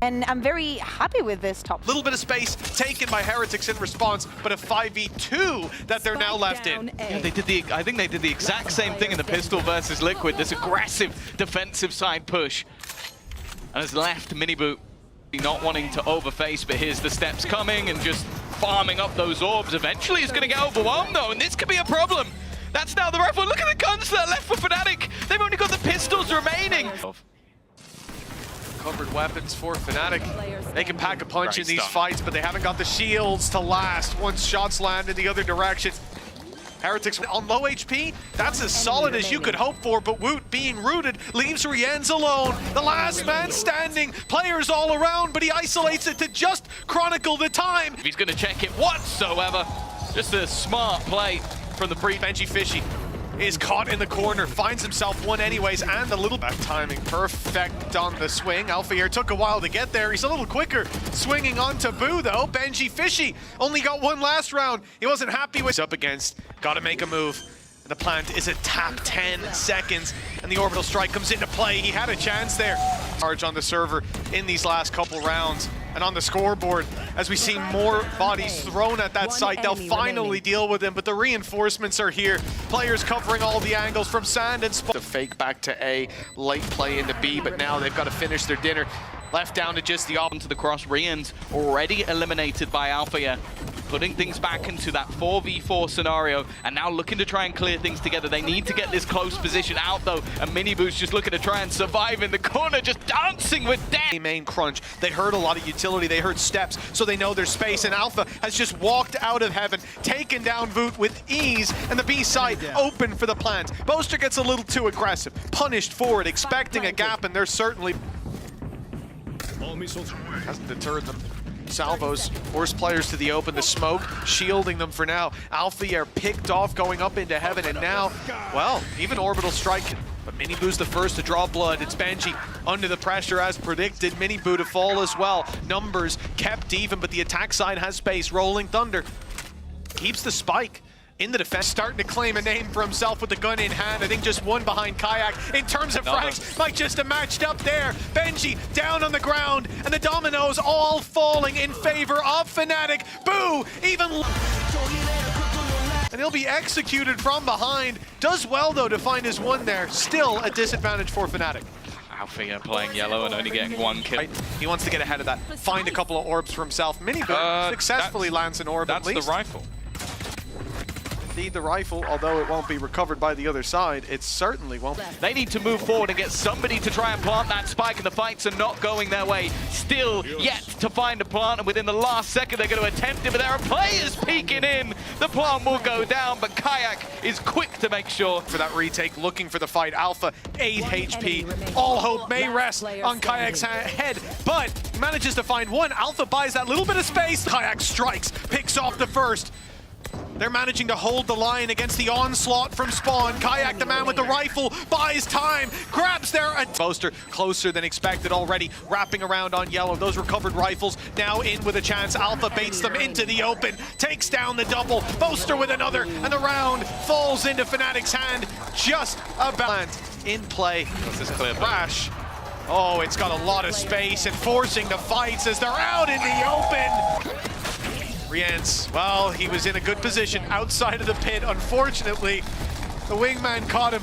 And I'm very happy with this top. Little bit of space taken by Heretics in response, but a 5v2 that they're now left in. Yeah, I think they did the exact same thing in the pistol versus Liquid. This aggressive defensive side push. And has left Miniboot not wanting to overface, but here's the steps coming and just farming up those orbs. Eventually he's going to get overwhelmed though, and this could be a problem. That's now the rifle. Look at the guns that are left for Fnatic. They've only got the pistols remaining. Covered weapons for Fnatic. They can pack a punch in these fights, but they haven't got the shields to last once shots land in the other direction. Heretics on low HP, that's as solid as you could hope for, but Woot being rooted leaves Rienz alone. The last man standing, players all around, but he isolates it to just chronicle the time. If he's going to check it whatsoever, just a smart play from the pre. Benji Fishy is caught in the corner, finds himself one anyways, and a little back timing perfect on the swing. Alpha here took a while to get there. He's a little quicker swinging onto Boo though. Benji Fishy only got one last round. He wasn't happy with up against. Got to make a move. The plant is a tap 10 seconds, and the orbital strike comes into play. He had a chance there. Charge on the server in these last couple rounds. And on the scoreboard, as we see more bodies thrown at that site, they'll finally deal with him, but the reinforcements are here. Players covering all the angles from Sand and Spot. The fake back to A, late play into B, but now they've got to finish their dinner. Left down to just the to the cross. Rienz already eliminated by Alpha here, putting things back into that 4v4 scenario, and now looking to try and clear things together. They need to get this close position out though, and Miniboot's just looking to try and survive in the corner, just dancing with death. Main crunch. They heard a lot of utility, they heard steps, so they know there's space, and Alpha has just walked out of heaven, taken down Voot with ease, and the B site open for the plant. Boaster gets a little too aggressive, punished forward, expecting a gap, and they're certainly hasn't deterred them. Salvos force players to the open, the smoke shielding them for now. Alpha are picked off going up into heaven, and now, well, even orbital strike. But Miniboo's the first to draw blood. It's Benji under the pressure as predicted. Miniboo to fall as well. Numbers kept even, but the attack side has space. Rolling Thunder keeps the spike in the defense, starting to claim a name for himself with the gun in hand. I think just one behind Kayak. In terms of frags, Mike just matched up there. Benji down on the ground, and the dominoes all falling in favor of Fnatic. Boo, even... and he'll be executed from behind. Does well, though, to find his one there. Still a disadvantage for Fnatic. Alpha playing yellow and only getting one kill. Right. He wants to get ahead of that. Find a couple of orbs for himself. Miniboo successfully lands an orb at least. That's the rifle. Indeed, the rifle, although it won't be recovered by the other side, it certainly won't. They need to move forward and get somebody to try and plant that spike, and the fights are not going their way. Still yet to find a plant, and within the last second they're going to attempt it, but there are players peeking in. The plant will go down, but Kayak is quick to make sure. For that retake, looking for the fight. Alpha, 8 HP. All hope may rest on Kayak's head, but manages to find one. Alpha buys that little bit of space. Kayak strikes, picks off the first. They're managing to hold the line against the onslaught from Spawn. Kayak, the man with the rifle, buys time, grabs their... Boaster closer than expected already, wrapping around on yellow. Those recovered rifles now in with a chance. Alpha baits them into the open, takes down the double. Boaster with another, and the round falls into Fnatic's hand. Just about in play. This is clear. Crash. Oh, it's got a lot of space and forcing the fights as they're out in the open. Rienz, well, he was in a good position outside of the pit. Unfortunately, the wingman caught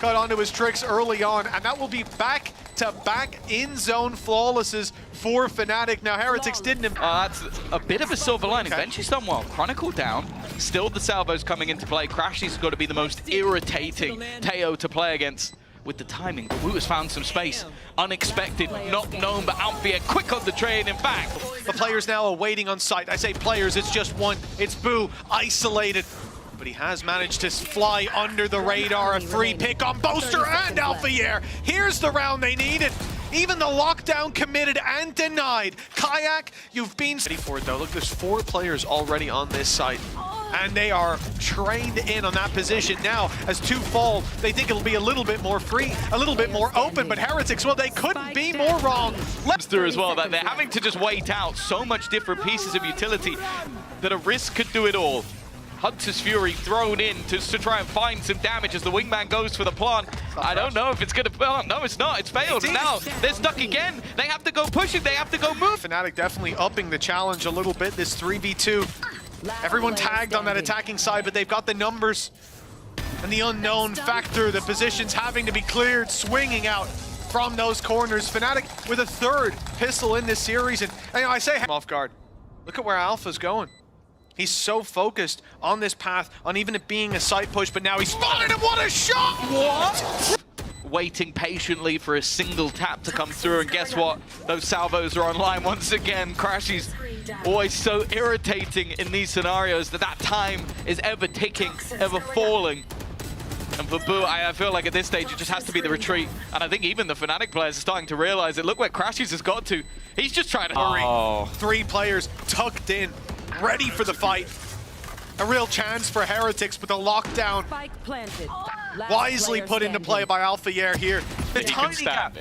onto his tricks early on, and that will be back-to-back in-zone flawlesses for Fnatic. Now, Heretics didn't... that's a bit of a silver lining. Benji's done well. Chronicle down. Still the salvos coming into play. Crashy's got to be the most irritating Teo to play against. With the timing, but Wu has found some space. Unexpected, not known, but Alfia quick on the train and back. The players now are waiting on site. I say players, it's just one. It's Boo, isolated. But he has managed to fly under the radar. A free pick on Boaster and Alphier. Here's the round they needed. Even the lockdown committed and denied. Kayak, you've been ready for it though. Look, there's 4 players already on this site. And they are trained in on that position now. As 2 fall, they think it'll be a little bit more free, a little bit more open, but Heretics, well, they couldn't be more wrong. Through as well, that they're having to just wait out so much different pieces of utility that a risk could do it all. Hunter's Fury thrown in to try and find some damage as the wingman goes for the plant. I don't know if it's going to plant. No, it's not. It's failed. And now they're stuck again. They have to go pushing. They have to go move. Fnatic definitely upping the challenge a little bit. This 3v2. Everyone tagged on that attacking side, but they've got the numbers. And the unknown factor, the positions having to be cleared, swinging out from those corners. Fnatic with a third pistol in this series. And you know, I say off guard. Look at where Alpha's going. He's so focused on this path, on even it being a side push, but now he's spotted him. What a shot! What? Waiting patiently for a single tap to come through, and guess what? Those salvos are online once again. Crashy's always so irritating in these scenarios that time is ever ticking, ever falling. And for Boo, I feel like at this stage it just has to be the retreat. And I think even the Fnatic players are starting to realize it. Look where Crashy's has got to. He's just trying to hurry. 3 players tucked in, ready for the fight. A real chance for Heretics, but the lockdown wisely put into play by Alphayer here. The tiny gap.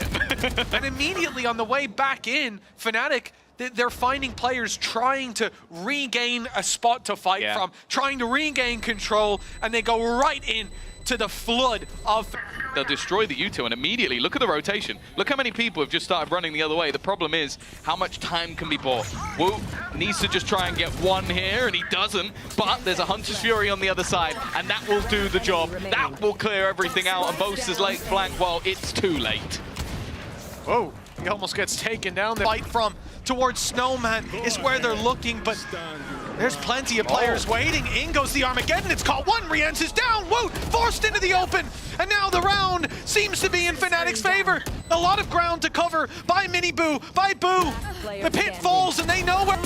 And immediately on the way back in, Fnatic, they're finding players trying to regain a spot to fight from, trying to regain control, and they go right in to the flood of... They'll destroy the U2, and immediately, look at the rotation. Look how many people have just started running the other way. The problem is how much time can be bought. Wu needs to just try and get one here, and he doesn't. But there's a Hunter's Fury on the other side, and that will do the job. That will clear everything out, and Boaster's late flank, well, it's too late. Whoa, he almost gets taken down there. Fight from towards Snowman is where they're looking, but there's plenty of players waiting. In goes the Armageddon. It's caught. One Rienz is down. Whoa, forced into the open. And now the round seems to be in Fnatic's favor. A lot of ground to cover by Miniboo, by Boo. The pit falls and they know where...